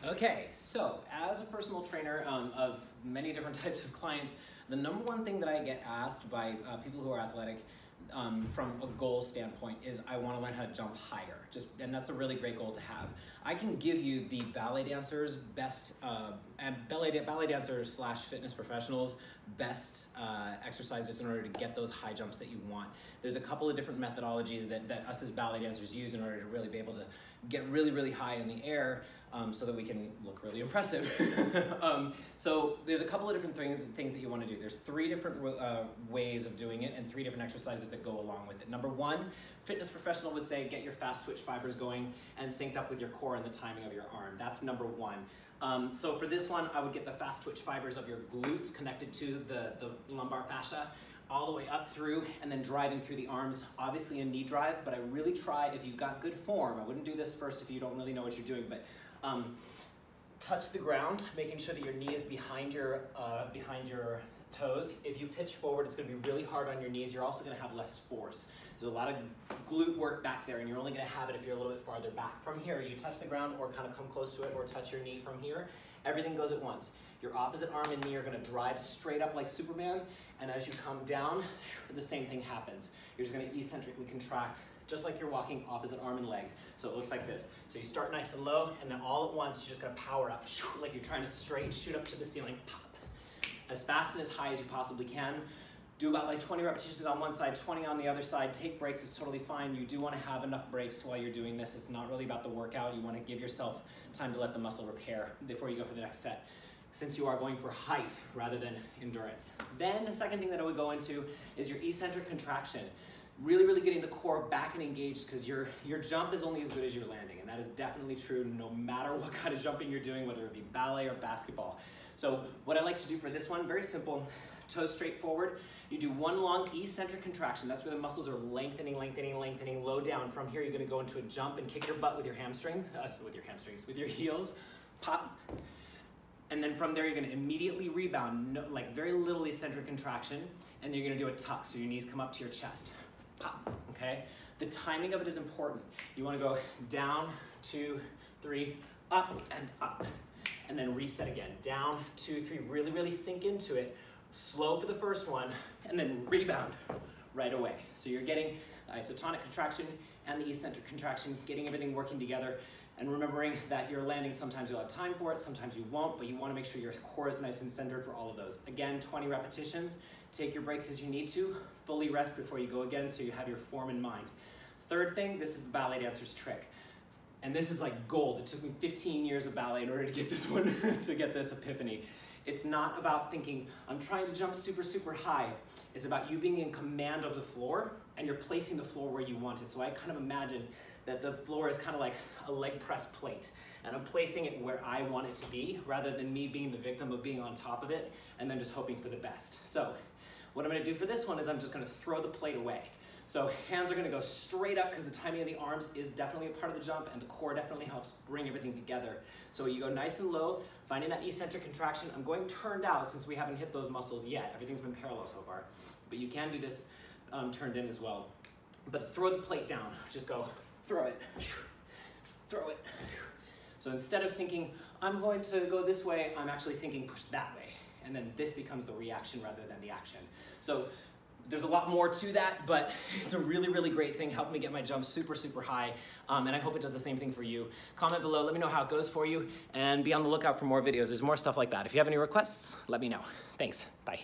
Okay, so as a personal trainer of many different types of clients, the number one thing that I get asked by people who are athletic from a goal standpoint is I want to learn how to jump higher. And that's a really great goal to have. I can give you the ballet dancers best, and ballet dancers / fitness professionals best exercises in order to get those high jumps that you want. There's a couple of different methodologies that us as ballet dancers use in order to really be able to get really, really high in the air so that we can look really impressive. So there's a couple of different things that you want to do. There's 3 different ways of doing it and 3 different exercises that go along with it. Number 1, fitness professional would say get your fast twitch fibers going and synced up with your core and the timing of your arm. That's number 1. So for this one, I would get the fast twitch fibers of your glutes connected to the lumbar fascia all the way up through and then driving through the arms, obviously a knee drive, but I really try, if you've got good form, I wouldn't do this first if you don't really know what you're doing, but touch the ground, making sure that your knee is behind your toes. If you pitch forward, it's going to be really hard on your knees. You're also going to have less force. There's a lot of glute work back there, and you're only going to have it if you're a little bit farther back. From here, you touch the ground or kind of come close to it or touch your knee from here. Everything goes at once. Your opposite arm and knee are going to drive straight up like Superman, and as you come down, the same thing happens. You're just going to eccentrically contract, just like you're walking opposite arm and leg. So it looks like this. So you start nice and low, and then all at once, you're just going to power up, like you're trying to straight shoot up to the ceiling. Pop. As fast and as high as you possibly can. Do about like 20 repetitions on one side, 20 on the other side. Take breaks, it's totally fine. You do want to have enough breaks while you're doing this. It's not really about the workout. You want to give yourself time to let the muscle repair before you go for the next set, since you are going for height rather than endurance. Then the second thing that I would go into is your eccentric contraction. Really, really getting the core back and engaged, because your jump is only as good as your landing, and that is definitely true no matter what kind of jumping you're doing, whether it be ballet or basketball. So what I like to do for this one, very simple, toes straight forward. You do one long eccentric contraction. That's where the muscles are lengthening, lengthening, lengthening, low down. From here, you're going to go into a jump and kick your butt with your hamstrings, with your heels, pop. And then from there, you're going to immediately rebound, like very little eccentric contraction, and then you're going to do a tuck, so your knees come up to your chest. Pop, okay? The timing of it is important. You want to go down, 2, 3, up, and then reset again. Down, 2, 3, really, really sink into it. Slow for the first one, and then rebound right away. So you're getting the isotonic contraction and the eccentric contraction, getting everything working together, and remembering that you're landing, sometimes you'll have time for it, sometimes you won't, but you want to make sure your core is nice and centered for all of those. Again, 20 repetitions. Take your breaks as you need to. Fully rest before you go again, so you have your form in mind. Third thing, this is the ballet dancer's trick. And this is like gold. It took me 15 years of ballet in order to get this one, to get this epiphany. It's not about thinking, I'm trying to jump super, super high. It's about you being in command of the floor, and you're placing the floor where you want it. So I kind of imagine that the floor is kind of like a leg press plate, and I'm placing it where I want it to be, rather than me being the victim of being on top of it, and then just hoping for the best. So what I'm gonna do for this one is I'm just gonna throw the plate away. So hands are gonna go straight up, because the timing of the arms is definitely a part of the jump, and the core definitely helps bring everything together. So you go nice and low, finding that eccentric contraction. I'm going turned out since we haven't hit those muscles yet. Everything's been parallel so far, but you can do this turned in as well. But throw the plate down, just go throw it, throw it. So instead of thinking, I'm going to go this way, I'm actually thinking push that way. And then this becomes the reaction rather than the action. So there's a lot more to that, but it's a really, really great thing. Helped me get my jump super, super high. And I hope it does the same thing for you. Comment below, let me know how it goes for you, and be on the lookout for more videos. There's more stuff like that. If you have any requests, let me know. Thanks, bye.